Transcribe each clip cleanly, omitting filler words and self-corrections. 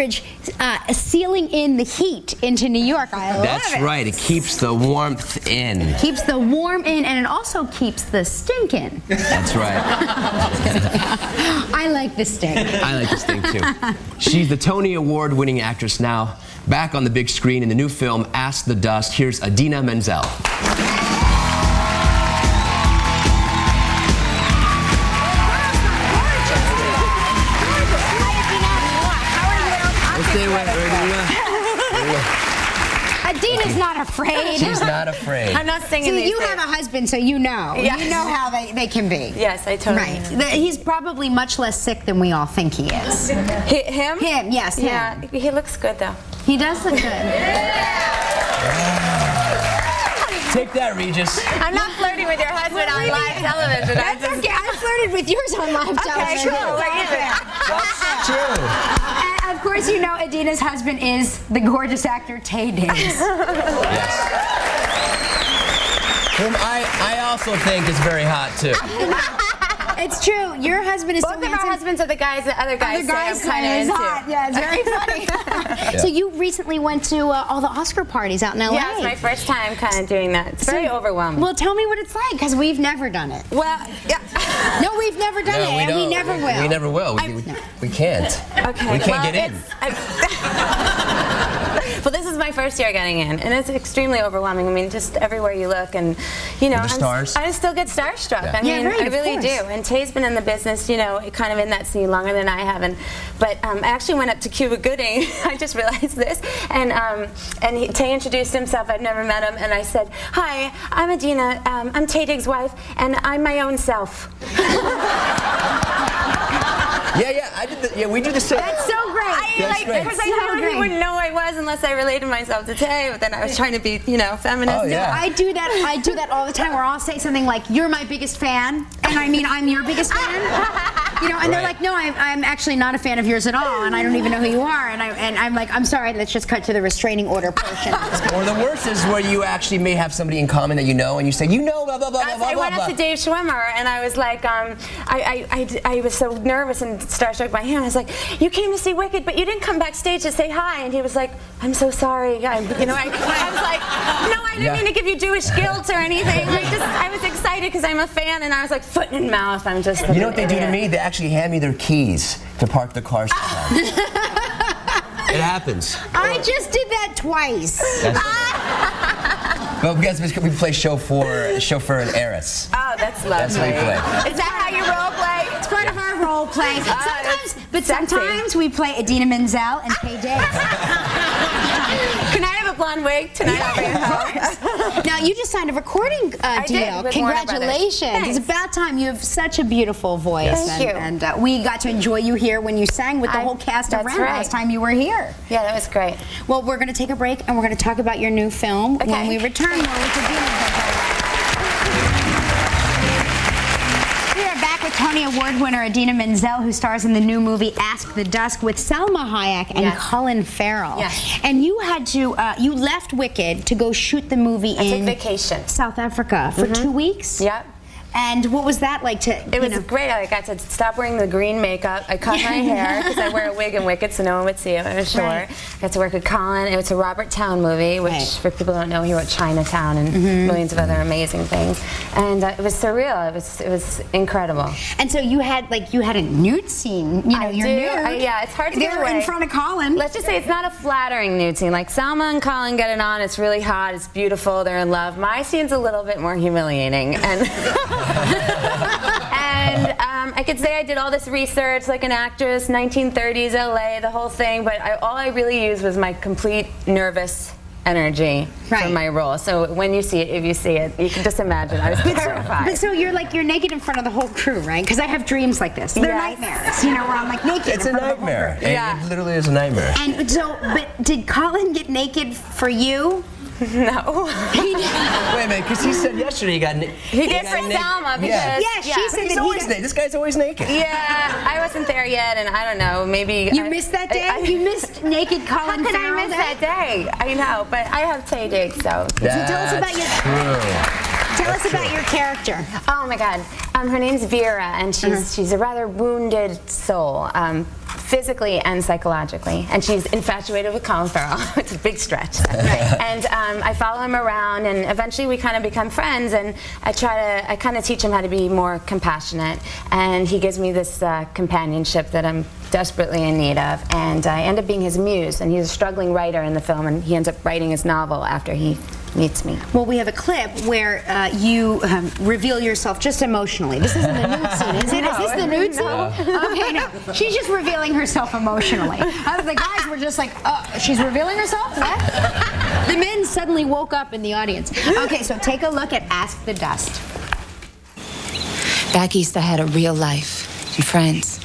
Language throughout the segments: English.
beverage sealing in the heat into New York. I love it. That's right. It keeps the warmth in. Keeps the warm in, and it also keeps the stink in. That's right. I like the stink. I like the stink too. She's the Tony Award-winning actress now, back on the big screen in the new film Ask the Dust. Here's Idina Menzel. Idina's not afraid. She's not afraid. I'm not singing See, these you have a husband, so you know. Yes. You know how they can be. Yes, I totally Right. know. He's probably much less sick than we all think he is. Him? Him, yes, him. Yeah, he looks good though. He does look good. Take that, Regis. I'm not flirting with your husband on live television. That's okay. I flirted with yours on live television. Okay, cool. We're even. That's true. And of course, you know Idina's husband is the gorgeous actor Taye Diggs. Yes. Whom I also think is very hot too. It's true. Your husband is Both so of our handsome. husbands are the guys that other guys say I'm kind of into. Hot. Yeah, it's very funny. So you recently went to all the Oscar parties out in LA. Yeah, it's my first time kind of doing that. It's very overwhelming. Well, tell me what it's like, because we've never done it. Well, yeah. No, we've never done it, and we never will. We never will. We can't. Okay. We can't get in. Well, this is my first year getting in, and it's extremely overwhelming. I mean, just everywhere you look, and you know, the stars. I still get starstruck. Yeah. I mean, right, I really of course. do. And Taye's been in the business, you know, kind of in that scene longer than I have. But I actually went up to Cuba Gooding. I just realized this, and Taye introduced himself. I'd never met him, and I said, "Hi, I'm Idina. I'm Taye Diggs' wife, and I'm my own self." Yeah, we do the same. That's so great. Because I knew he wouldn't know who I was unless I related myself to Taye, but then I was trying to be, you know, feminist. Oh, yeah. I do that all the time, where I'll say something like, "You're my biggest fan," and I mean I'm your biggest fan. You know, and they're like, "No, I'm actually not a fan of yours at all, and I don't even know who you are." And I'm like, "I'm sorry, let's just cut to the restraining order portion." Or the worst is where you actually may have somebody in common that you know, and you say, "You know, blah blah blah blah blah." I went up to Dave Schwimmer, and I was like, I was so nervous and starstruck by him. I was like, "You came to see Wicked, but you didn't come backstage to say hi." And he was like, "I'm so sorry." I was like, "No, I didn't mean to give you Jewish guilt or anything. I was excited because I'm a fan," and I was like, foot in mouth. I'm just. You know what they do to me? They actually hand me their keys to park the cars. It happens. I just did that twice. Well, because we play chauffeur and heiress. Oh, that's lovely. That's what we play. Is that how you role play? It's part of our role play. Sometimes we play Idina Menzel and Taye Diggs. Can I have a blonde wig tonight? Yes, now you just signed a recording deal. did, with Congratulations! Warner It's about time. You have such a beautiful voice. Thank you. And we got to enjoy you here when you sang with the whole cast that's around right. last time you were here. Yeah, that was great. Well, we're going to take a break and we're going to talk about your new film when we return. We are back with Tony Award winner Idina Menzel, who stars in the new movie Ask the Dust with Salma Hayek and Colin Farrell. Yes. And you had to, you left Wicked to go shoot the movie I took in vacation. South Africa for 2 weeks? Yep. And what was that like to, It was great. I got to stop wearing the green makeup. I cut my hair because I wear a wig in Wicked so no one would see it when I was short. Right. I got to work with Colin. It was a Robert Towne movie, which for people who don't know, he wrote Chinatown and millions of other amazing things. And it was surreal. It was incredible. And so you had a nude scene, you know, you're nude. Yeah, it's hard to get away. in front of Colin. Let's just say it's not a flattering nude scene. Like Salma and Colin get it on, it's really hot, it's beautiful, they're in love. My scene's a little bit more humiliating. And I could say I did all this research like an actress, 1930s LA, the whole thing, but all I really used was my complete nervous energy for my role. So when you see it, if you see it, you can just imagine I was terrified. But so you're naked in front of the whole crew, right? Because I have dreams like this. They're nightmares, you know, where I'm like naked. It's a nightmare. It literally is a nightmare. And so, but did Colin get naked for you? No. Wait a minute, because he said yesterday he got naked. He did for Salma because she said he's always naked. This guy's always naked. Yeah, I wasn't there yet, and I don't know. Maybe you missed that day. You missed naked Colin Farrell. How could I miss that day? I know, but I have Taye Diggs, so. That's true. Tell us about your character. Oh my God. Her name's Vera, and she's a rather wounded soul, physically and psychologically. And she's infatuated with Colin Farrell. It's a big stretch. Right. And I follow him around, and eventually we kind of become friends. And I kind of teach him how to be more compassionate. And he gives me this companionship that I'm desperately in need of. And I end up being his muse. And he's a struggling writer in the film, and he ends up writing his novel after he meets me. Well, we have a clip where you reveal yourself just emotionally. This isn't the nude scene, is it? Is this the nude scene? Okay, no. She's just revealing herself emotionally. The guys were just like, she's revealing herself? What? The men suddenly woke up in the audience. Okay, so take a look at Ask the Dust. Back east, I had a real life and friends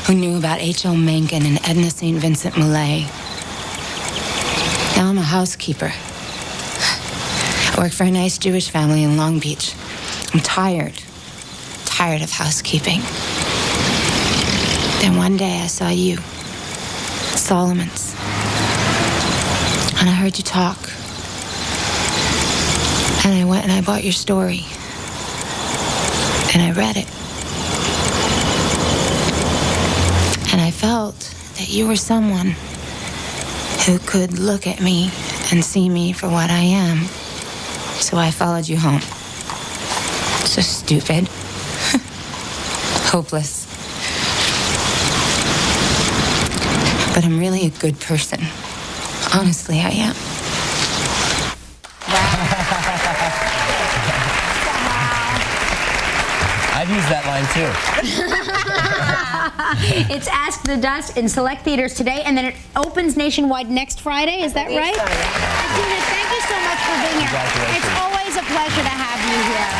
who knew about H.L. Mencken and Edna St. Vincent Millay. Now I'm a housekeeper. I work for a nice Jewish family in Long Beach. I'm tired of housekeeping. Then one day I saw you, Solomon's, and I heard you talk. And I went and I bought your story, and I read it. And I felt that you were someone who could look at me and see me for what I am. So I followed you home. So stupid. Hopeless. But I'm really a good person. Honestly, I am. I've used that line too. It's Ask the Dust in select theaters today, and then it opens nationwide next Friday. Is that right? So, yeah. Idina, thank you so much for being here. Congratulations. It's always a pleasure to have you here.